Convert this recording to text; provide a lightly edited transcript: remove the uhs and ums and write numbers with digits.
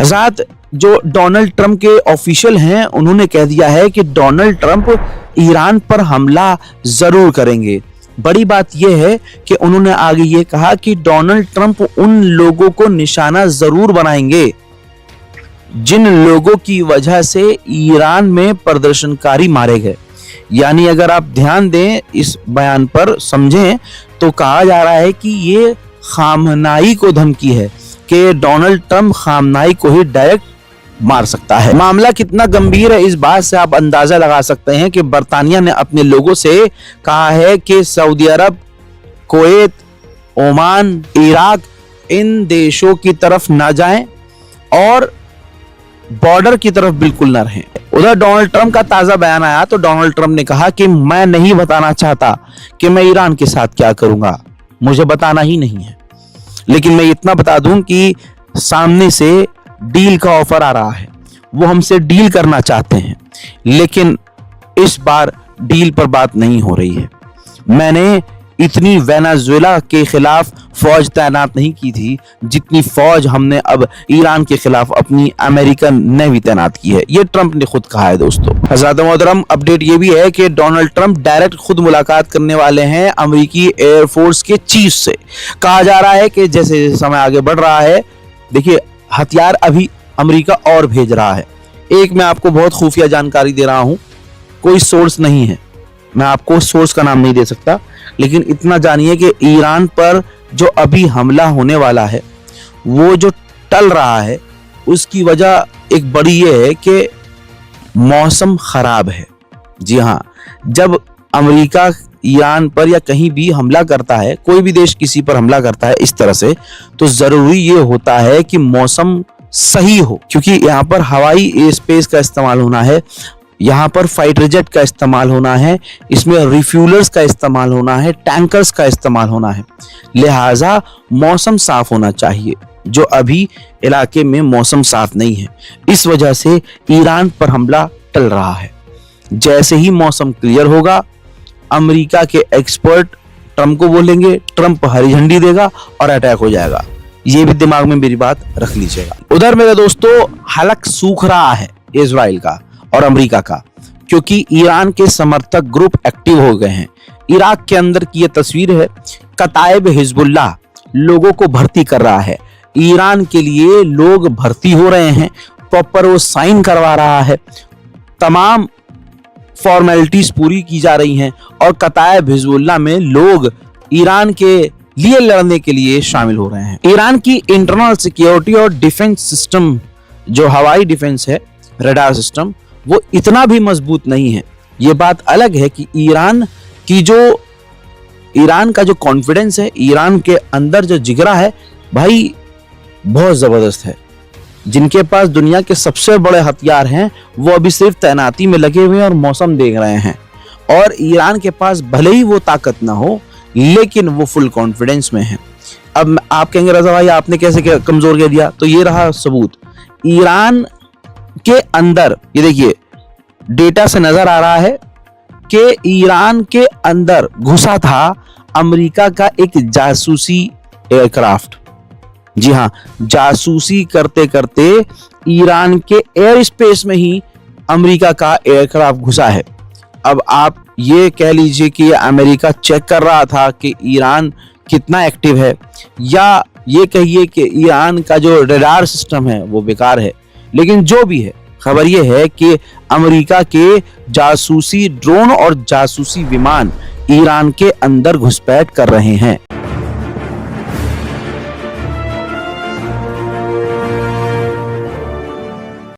हज़रात, जो Donald Trump के official हैं उन्होंने कह दिया है कि डोनाल्ड ट्रंप ईरान पर हमला जरूर करेंगे। बड़ी बात यह है कि उन्होंने आगे ये कहा कि डोनाल्ड ट्रंप उन लोगों को निशाना जरूर बनाएंगे जिन लोगों की वजह से ईरान में प्रदर्शनकारी मारे गए। यानी अगर आप ध्यान दें इस बयान पर, समझें, तो कहा जा रहा है कि ये खामनाई को धमकी है कि डोनाल्ड ट्रंप खामनाई को ही डायरेक्ट मार सकता है। मामला कितना गंभीर है इस बात से आप अंदाजा लगा सकते हैं कि बर्तानिया ने अपने लोगों से कहा है कि सऊदी अरब, कुवैत, ओमान, इराक, इन देशों की तरफ ना जाएं और बॉर्डर की तरफ बिल्कुल न रहें। उधर डोनाल्ड ट्रंप का ताजा बयान आया तो डोनाल्ड ट्रंप ने कहा कि मैं नहीं बताना चाहता कि मैं ईरान के साथ क्या करूंगा, मुझे बताना ही नहीं है, लेकिन मैं इतना बता दूं कि सामने से डील का ऑफर आ रहा है, वो हमसे डील करना चाहते हैं, लेकिन इस बार डील पर बात नहीं हो रही है। मैंने इतनी वेनेजुएला के खिलाफ फौज तैनात नहीं की थी जितनी फौज हमने अब ईरान के खिलाफ अपनी अमेरिकन नेवी तैनात की है, ये ट्रंप ने खुद कहा है। दोस्तों हज़रात मोहतरम, अपडेट ये भी है कि डोनाल्ड ट्रंप डायरेक्ट खुद मुलाकात करने वाले हैं अमेरिकी एयरफोर्स के चीफ से। कहा जा रहा है कि जैसे समय आगे बढ़ रहा है, देखिए हथियार अभी अमेरिका और भेज रहा है। एक मैं आपको बहुत खुफिया जानकारी दे रहा हूं, कोई सोर्स नहीं है, मैं आपको सोर्स का नाम नहीं दे सकता, लेकिन इतना जानिए कि ईरान पर जो अभी हमला होने वाला है, वो जो टल रहा है, उसकी वजह एक बड़ी ये है कि मौसम खराब है। जी हाँ, जब अमेरिका ईरान पर या कहीं भी हमला करता है, कोई भी देश किसी पर हमला करता है इस तरह से, तो जरूरी ये होता है कि मौसम सही हो, क्योंकि यहाँ पर हवाई स्पेस का इस्तेमाल होना है, यहाँ पर फाइटर जेट का इस्तेमाल होना है, इसमें रिफ्यूलर्स का इस्तेमाल होना है, टैंकर्स का इस्तेमाल होना है, लिहाजा मौसम साफ होना चाहिए, जो अभी इलाके में मौसम साफ नहीं है। इस वजह से ईरान पर हमला टल रहा है। जैसे ही मौसम क्लियर होगा, अमेरिका के एक्सपर्ट ट्रंप को बोलेंगे, ट्रंप हरी झंडी देगा और अटैक हो जाएगा। ये भी दिमाग में मेरी बात रख लीजिएगा। उधर मेरे दोस्तों हलक सूख रहा है इजराइल का और अमेरिका का, क्योंकि ईरान के समर्थक ग्रुप एक्टिव हो गए हैं। इराक के अंदर की यह तस्वीर है, कताइब हिजबुल्लाह लोगों को भर्ती कर रहा है। ईरान के लिए लोग भर्ती हो रहे हैं, प्रॉपर वो साइन करवा रहा है, तमाम फॉर्मेलिटीज पूरी की जा रही हैं और कताइब हिजबुल्लाह में लोग ईरान के लिए लड़ने के लिए शामिल हो रहे हैं। ईरान की इंटरनल सिक्योरिटी और डिफेंस सिस्टम, जो हवाई डिफेंस है, रडार सिस्टम, वो इतना भी मजबूत नहीं है। ये बात अलग है कि ईरान का जो कॉन्फिडेंस है, ईरान के अंदर जो जिगरा है भाई, बहुत जबरदस्त है। जिनके पास दुनिया के सबसे बड़े हथियार हैं, वो अभी सिर्फ तैनाती में लगे हुए हैं और मौसम देख रहे हैं। और ईरान के पास भले ही वो ताकत ना हो, लेकिन वो फुल कॉन्फिडेंस में है। अब आप कहेंगे रजा भाई आपने कैसे कमजोर कह दिया, तो ये रहा सबूत। ईरान के अंदर, ये देखिए डेटा से नजर आ रहा है कि ईरान के अंदर घुसा था अमेरिका का एक जासूसी एयरक्राफ्ट। जी हाँ, जासूसी करते करते ईरान के एयर स्पेस में ही अमेरिका का एयरक्राफ्ट घुसा है। अब आप ये कह लीजिए कि अमेरिका चेक कर रहा था कि ईरान कितना एक्टिव है, या ये कहिए कि ईरान का जो रडार सिस्टम है वो बेकार है, लेकिन जो भी है, खबर ये है कि अमेरिका के जासूसी ड्रोन और जासूसी विमान ईरान के अंदर घुसपैठ कर रहे हैं।